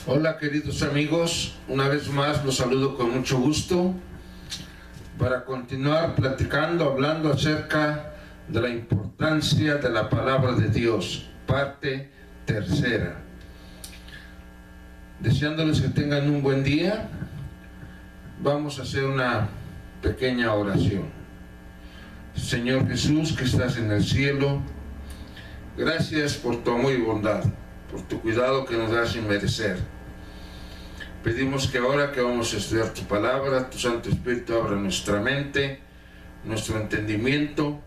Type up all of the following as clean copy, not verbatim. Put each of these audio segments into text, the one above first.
Hola queridos amigos, una vez más los saludo con mucho gusto para continuar platicando, hablando acerca de la importancia de la palabra de Dios, parte tercera. Deseándoles que tengan un buen día, vamos a hacer una pequeña oración. Señor Jesús, que estás en el cielo, gracias por tu amor y bondad, por tu cuidado que nos das sin merecer. Pedimos que ahora que vamos a estudiar tu palabra, tu Santo Espíritu abra nuestra mente, nuestro entendimiento,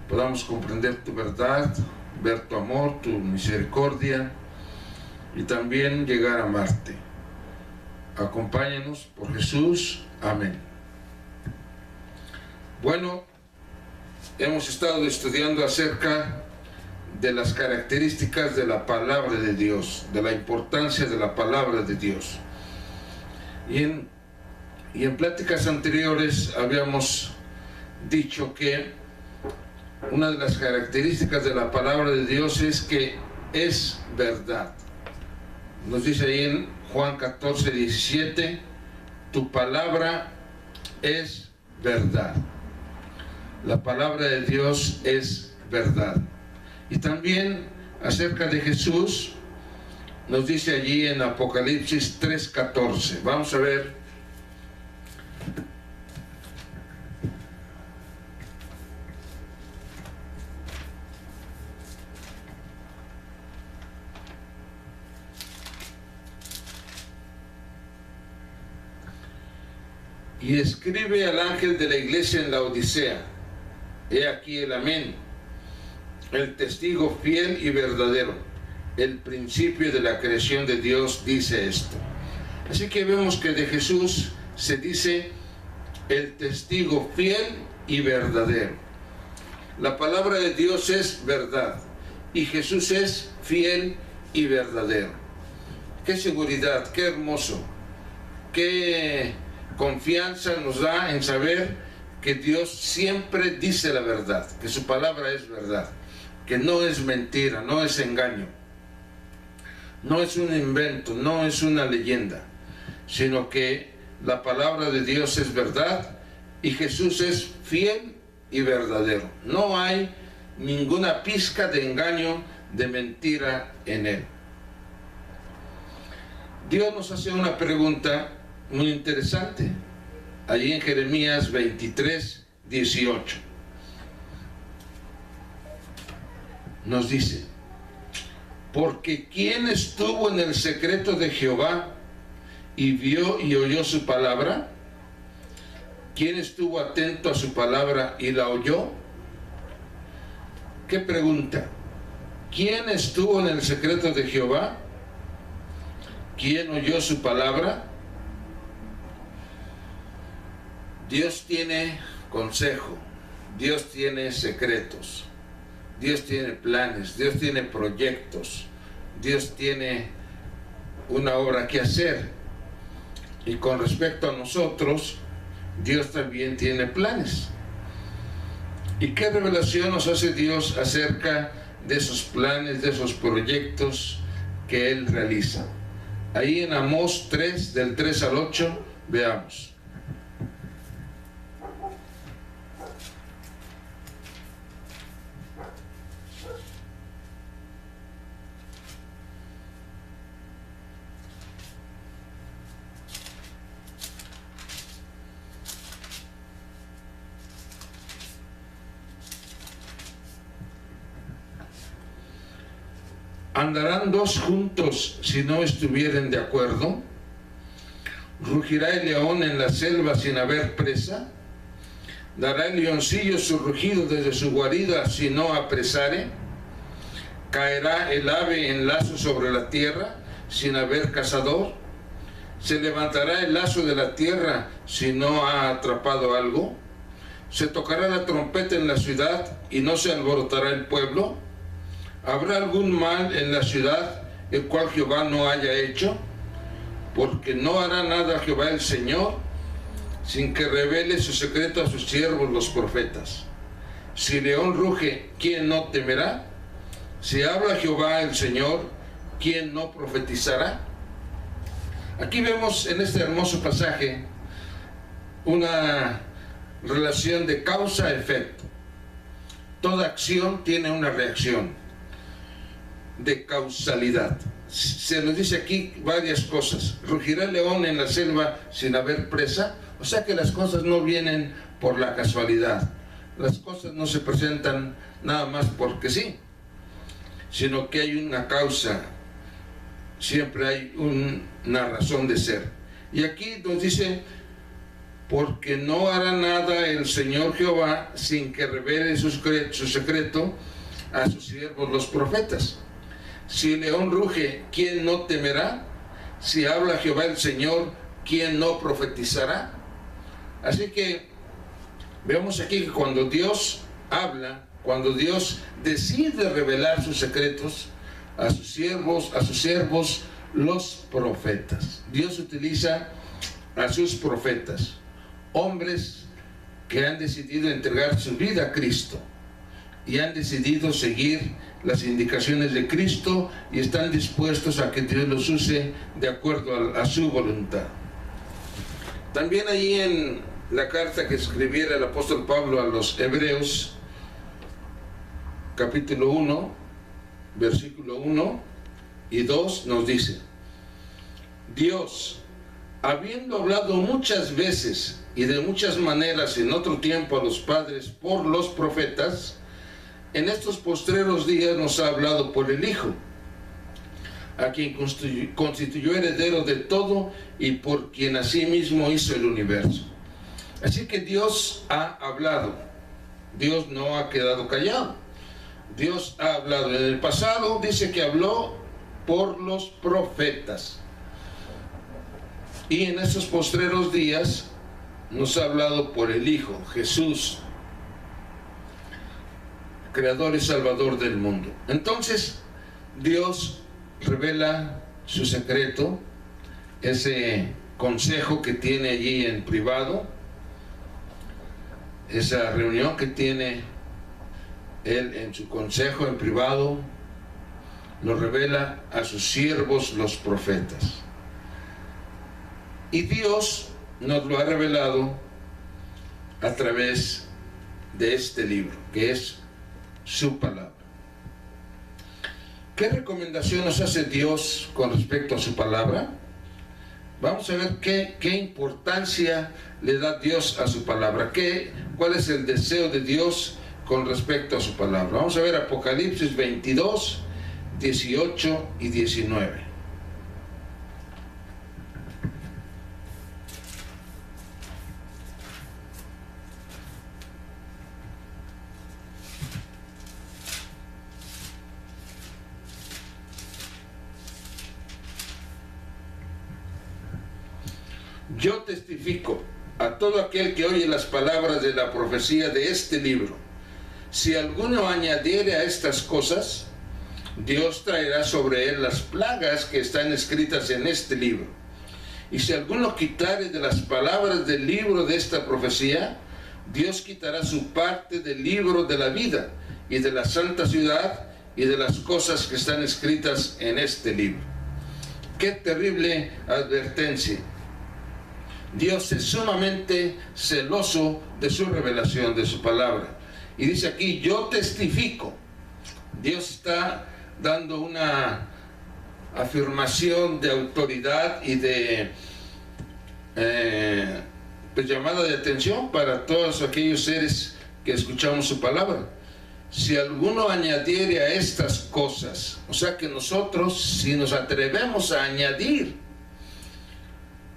podamos comprender tu verdad, ver tu amor, tu misericordia y también llegar a amarte. Acompáñanos por Jesús. Amén. Bueno, hemos estado estudiando acerca de las características de la palabra de Dios, de la importancia de la palabra de Dios. Y en pláticas anteriores habíamos dicho que una de las características de la palabra de Dios es que es verdad. Nos dice ahí en Juan 14, 17, tu palabra es verdad. La palabra de Dios es verdad. Y también acerca de Jesús, nos dice allí en Apocalipsis 3:14. Vamos a ver. Y escribe al ángel de la iglesia en la Odisea: he aquí el amén, el testigo fiel y verdadero, el principio de la creación de Dios, dice esto. Así que vemos que de Jesús se dice el testigo fiel y verdadero. La palabra de Dios es verdad y Jesús es fiel y verdadero. Qué seguridad, qué hermoso, qué confianza nos da en saber que Dios siempre dice la verdad, que su palabra es verdad, que no es mentira, no es engaño, no es un invento, no es una leyenda, sino que la palabra de Dios es verdad y Jesús es fiel y verdadero. No hay ninguna pizca de engaño, de mentira en él. Dios nos hace una pregunta muy interesante, allí en Jeremías 23, 18. Nos dice: porque ¿quién estuvo en el secreto de Jehová y vio y oyó su palabra? ¿Quién estuvo atento a su palabra y la oyó? ¿Qué pregunta? ¿Quién estuvo en el secreto de Jehová? ¿Quién oyó su palabra? Dios tiene consejo, Dios tiene secretos, Dios tiene planes, Dios tiene proyectos, Dios tiene una obra que hacer. Y con respecto a nosotros, Dios también tiene planes. ¿Y qué revelación nos hace Dios acerca de esos planes, de esos proyectos que Él realiza? Ahí en Amós 3, del 3 al 8, veamos. ¿Andarán dos juntos si no estuvieren de acuerdo? ¿Rugirá el león en la selva sin haber presa? ¿Dará el leoncillo su rugido desde su guarida si no apresare? ¿Caerá el ave en lazo sobre la tierra sin haber cazador? ¿Se levantará el lazo de la tierra si no ha atrapado algo? ¿Se tocará la trompeta en la ciudad y no se alborotará el pueblo? ¿Habrá algún mal en la ciudad el cual Jehová no haya hecho? Porque no hará nada Jehová el Señor sin que revele su secreto a sus siervos los profetas. Si león ruge, ¿quién no temerá? Si habla Jehová el Señor, ¿quién no profetizará? Aquí vemos en este hermoso pasaje una relación de causa-efecto. Toda acción tiene una reacción de causalidad. Se nos dice aquí varias cosas. Rugirá el león en la selva sin haber presa. O sea que las cosas no vienen por la casualidad. Las cosas no se presentan nada más porque sí, sino que hay una causa. Siempre hay una razón de ser. Y aquí nos dice: porque no hará nada el Señor Jehová sin que revele su secreto a sus siervos los profetas. Si el león ruge, ¿quién no temerá? Si habla Jehová el Señor, ¿quién no profetizará? Así que vemos aquí que cuando Dios habla, cuando Dios decide revelar sus secretos a sus siervos los profetas. Dios utiliza a sus profetas, hombres que han decidido entregar su vida a Cristo y han decidido seguir las indicaciones de Cristo y están dispuestos a que Dios los use de acuerdo a su voluntad. También allí en la carta que escribiera el apóstol Pablo a los Hebreos, capítulo 1, versículo 1 y 2, nos dice: Dios, habiendo hablado muchas veces y de muchas maneras en otro tiempo a los padres por los profetas, en estos postreros días nos ha hablado por el Hijo, a quien constituyó heredero de todo y por quien asimismo hizo el universo. Así que Dios ha hablado. Dios no ha quedado callado. Dios ha hablado. En el pasado dice que habló por los profetas. Y en estos postreros días nos ha hablado por el Hijo, Jesús, Creador y Salvador del mundo. Entonces, Dios revela su secreto, ese consejo que tiene allí en privado, esa reunión que tiene Él en su consejo en privado, lo revela a sus siervos los profetas. Y Dios nos lo ha revelado a través de este libro, que es su palabra. ¿Qué recomendación nos hace Dios con respecto a su palabra? Vamos a ver qué importancia le da Dios a su palabra, cuál es el deseo de Dios con respecto a su palabra. Vamos a ver Apocalipsis 22, 18 y 19. Yo testifico a todo aquel que oye las palabras de la profecía de este libro: si alguno añadiere a estas cosas, Dios traerá sobre él las plagas que están escritas en este libro. Y si alguno quitare de las palabras del libro de esta profecía, Dios quitará su parte del libro de la vida y de la santa ciudad y de las cosas que están escritas en este libro. ¡Qué terrible advertencia! Dios es sumamente celoso de su revelación, de su palabra. Y dice aquí: yo testifico. Dios está dando una afirmación de autoridad y de llamada de atención para todos aquellos seres que escuchamos su palabra. Si alguno añadiere a estas cosas, o sea que nosotros, si nos atrevemos a añadir,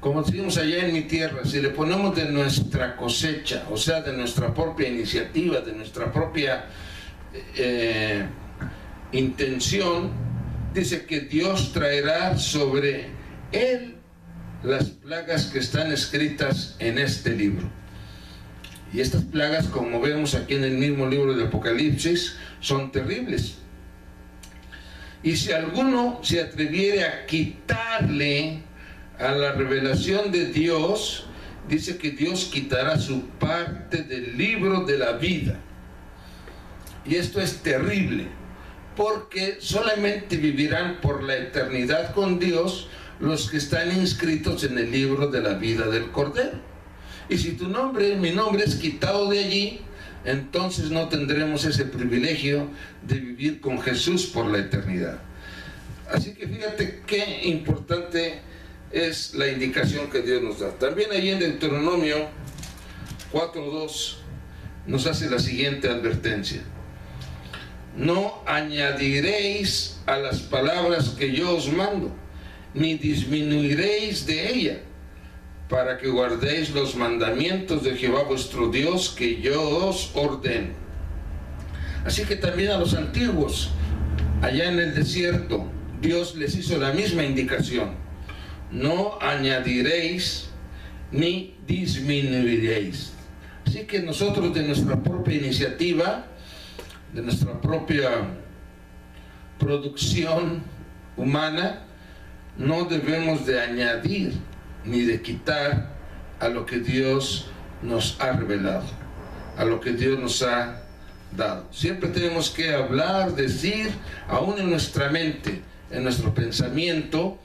como decimos allá en mi tierra, si le ponemos de nuestra cosecha, o sea, de nuestra propia iniciativa, de nuestra propia intención, dice que Dios traerá sobre él las plagas que están escritas en este libro. Y estas plagas, como vemos aquí en el mismo libro de Apocalipsis, son terribles. Y si alguno se atreviere a quitarle a la revelación de Dios, dice que Dios quitará su parte del libro de la vida. Y esto es terrible, porque solamente vivirán por la eternidad con Dios los que están inscritos en el libro de la vida del Cordero. Y si mi nombre es quitado de allí, entonces no tendremos ese privilegio de vivir con Jesús por la eternidad. Así que fíjate qué importante es la indicación que Dios nos da. También ahí en Deuteronomio 4:2 nos hace la siguiente advertencia: no añadiréis a las palabras que yo os mando, ni disminuiréis de ella, para que guardéis los mandamientos de Jehová vuestro Dios que yo os ordeno. Así que también a los antiguos, allá en el desierto, Dios les hizo la misma indicación: no añadiréis ni disminuiréis. Así que nosotros, de nuestra propia iniciativa, de nuestra propia producción humana, no debemos de añadir ni de quitar a lo que Dios nos ha revelado, a lo que Dios nos ha dado. Siempre tenemos que hablar, decir, aún en nuestra mente, en nuestro pensamiento,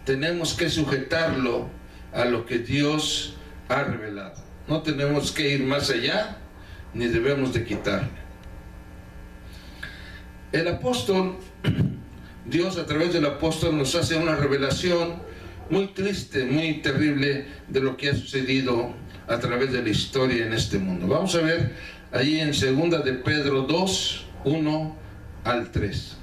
tenemos que sujetarlo a lo que Dios ha revelado. No tenemos que ir más allá, ni debemos de quitarle. El apóstol, Dios a través del apóstol nos hace una revelación muy triste, muy terrible de lo que ha sucedido a través de la historia en este mundo. Vamos a ver ahí en 2 de Pedro 2, 1 al 3.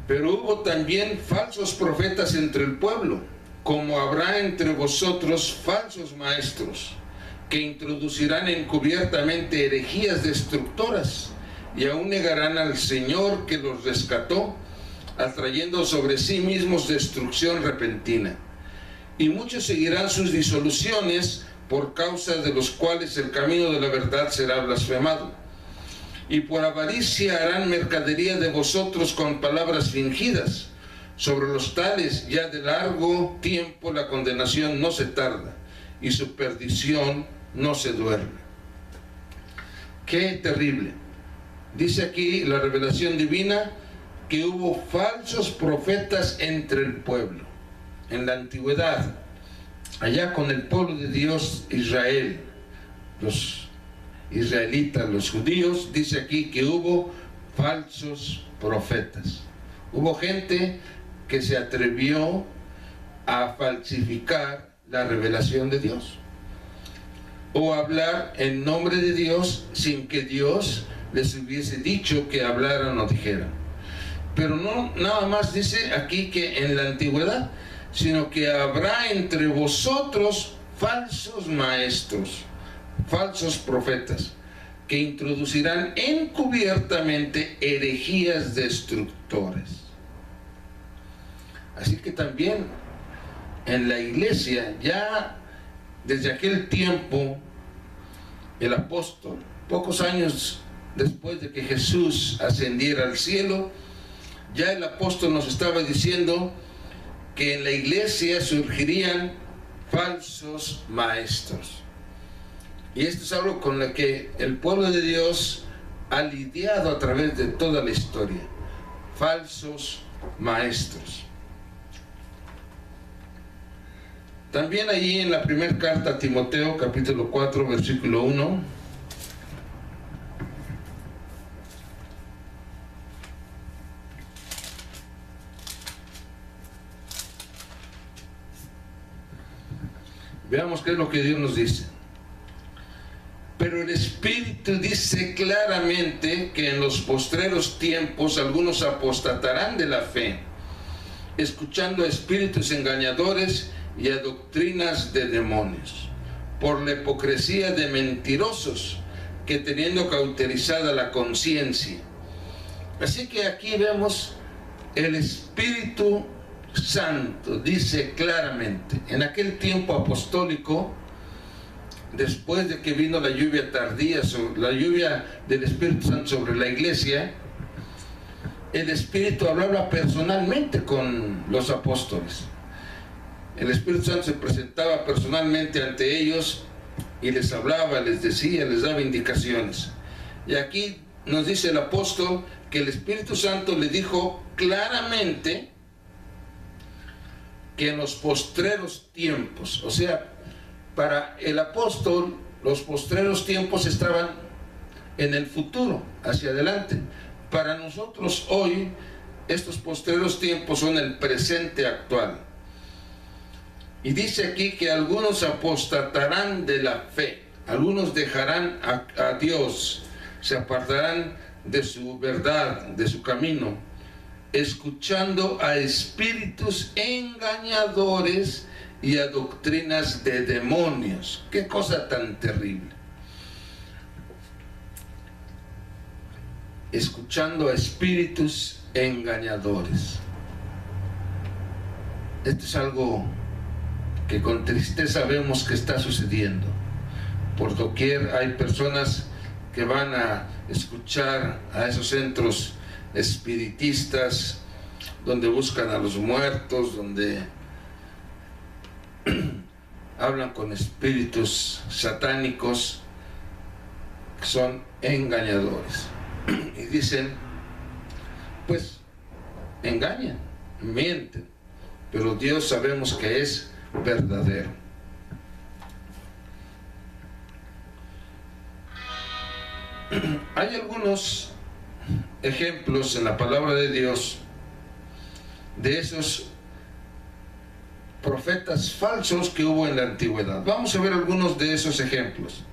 Pero hubo también falsos profetas entre el pueblo, como habrá entre vosotros falsos maestros, que introducirán encubiertamente herejías destructoras, y aún negarán al Señor que los rescató, atrayendo sobre sí mismos destrucción repentina. Y muchos seguirán sus disoluciones, por causa de los cuales el camino de la verdad será blasfemado. Y por avaricia harán mercadería de vosotros con palabras fingidas. Sobre los tales ya de largo tiempo la condenación no se tarda, y su perdición no se duerme. ¡Qué terrible! Dice aquí la revelación divina que hubo falsos profetas entre el pueblo. En la antigüedad, allá con el pueblo de Dios, Israel, los israelitas, los judíos, dice aquí que hubo falsos profetas. Hubo gente que se atrevió a falsificar la revelación de Dios, o hablar en nombre de Dios sin que Dios les hubiese dicho que hablaran o dijeran. Pero no nada más dice aquí que en la antigüedad, sino que habrá entre vosotros falsos maestros, falsos profetas, que introducirán encubiertamente herejías destructoras. Así que también en la iglesia, ya desde aquel tiempo, el apóstol, pocos años después de que Jesús ascendiera al cielo, ya el apóstol nos estaba diciendo que en la iglesia surgirían falsos maestros. Y esto es algo con lo que el pueblo de Dios ha lidiado a través de toda la historia. Falsos maestros. También allí en la primera carta a Timoteo, capítulo 4, versículo 1. Veamos qué es lo que Dios nos dice. Pero el Espíritu dice claramente que en los postreros tiempos algunos apostatarán de la fe, escuchando a espíritus engañadores y a doctrinas de demonios, por la hipocresía de mentirosos, que teniendo cauterizada la conciencia. Así que aquí vemos el Espíritu Santo, dice claramente, en aquel tiempo apostólico, después de que vino la lluvia tardía, la lluvia del Espíritu Santo sobre la iglesia, el Espíritu hablaba personalmente con los apóstoles. El Espíritu Santo se presentaba personalmente ante ellos y les hablaba, les decía, les daba indicaciones. Y aquí nos dice el apóstol que el Espíritu Santo le dijo claramente que en los postreros tiempos, o sea, para el apóstol los postreros tiempos estaban en el futuro, hacia adelante. Para nosotros hoy, estos postreros tiempos son el presente actual. Y dice aquí que algunos apostatarán de la fe, algunos dejarán a Dios, se apartarán de su verdad, de su camino, escuchando a espíritus engañadores y a doctrinas de demonios. ¡Qué cosa tan terrible! Escuchando a espíritus engañadores. Esto es algo que con tristeza vemos que está sucediendo. Por doquier hay personas que van a escuchar a esos centros espiritistas donde buscan a los muertos, donde hablan con espíritus satánicos que son engañadores. Y dicen, pues engañan, mienten, pero Dios sabemos que es verdadero. Hay algunos ejemplos en la palabra de Dios de esos profetas falsos que hubo en la antigüedad. Vamos a ver algunos de esos ejemplos.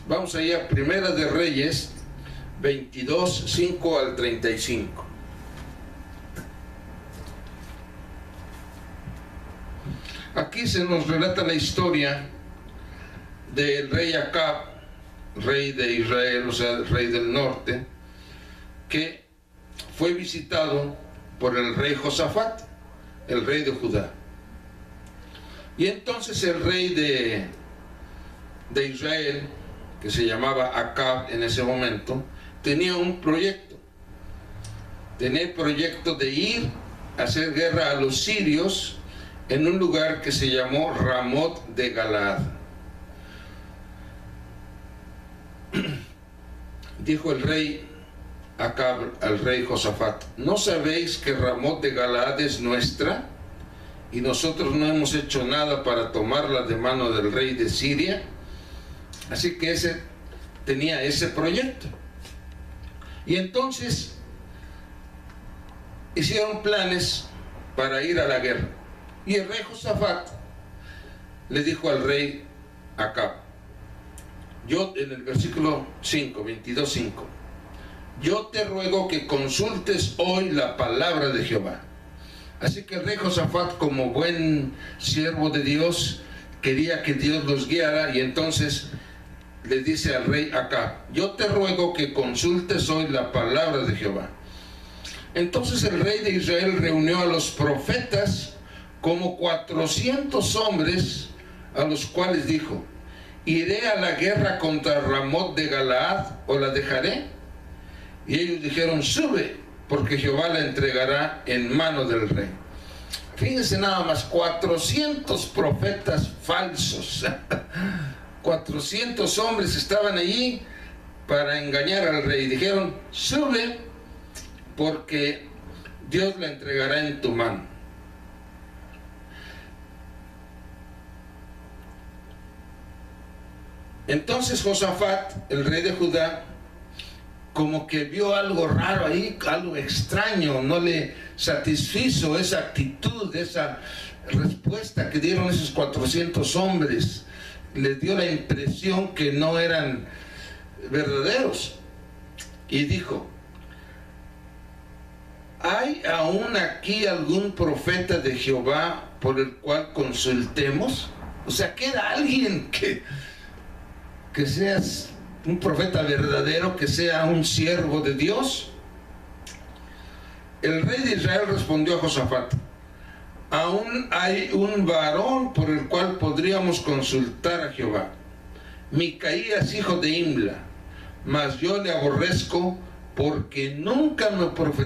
Vamos allá, Primera de Reyes 22, 5 al 35. Aquí se nos relata la historia del rey Acab, rey de Israel, o sea, el rey del norte, que fue visitado por el rey Josafat, el rey de Judá. Y entonces el rey de Israel, que se llamaba Acab en ese momento, tenía un proyecto. Tenía el proyecto de ir a hacer guerra a los sirios en un lugar que se llamó Ramot de Galaad. Dijo el rey Acab al rey Josafat: ¿no sabéis que Ramot de Galaad es nuestra y nosotros no hemos hecho nada para tomarla de mano del rey de Siria? Así que tenía ese proyecto. Y entonces hicieron planes para ir a la guerra. Y el rey Josafat le dijo al rey Acab, en el versículo 5, 22:5, yo te ruego que consultes hoy la palabra de Jehová. Así que el rey Josafat, como buen siervo de Dios, quería que Dios los guiara, y entonces le dice al rey Acab, yo te ruego que consultes hoy la palabra de Jehová. Entonces el rey de Israel reunió a los profetas, como 400 hombres, a los cuales dijo, ¿iré a la guerra contra Ramot de Galaad o la dejaré? Y ellos dijeron, sube, porque Jehová la entregará en mano del rey. Fíjense nada más, 400 profetas falsos. 400 hombres estaban allí para engañar al rey. Dijeron, sube, porque Dios la entregará en tu mano. Entonces Josafat, el rey de Judá, como que vio algo raro ahí, algo extraño, no le satisfizo esa actitud, esa respuesta que dieron esos 400 hombres. Le dio la impresión que no eran verdaderos. Y dijo, ¿hay aún aquí algún profeta de Jehová por el cual consultemos? O sea, ¿queda alguien que seas un profeta verdadero, que sea un siervo de Dios? El rey de Israel respondió a Josafat, aún hay un varón por el cual podríamos consultar a Jehová, Micaías, hijo de Imla, mas yo le aborrezco porque nunca me profetizó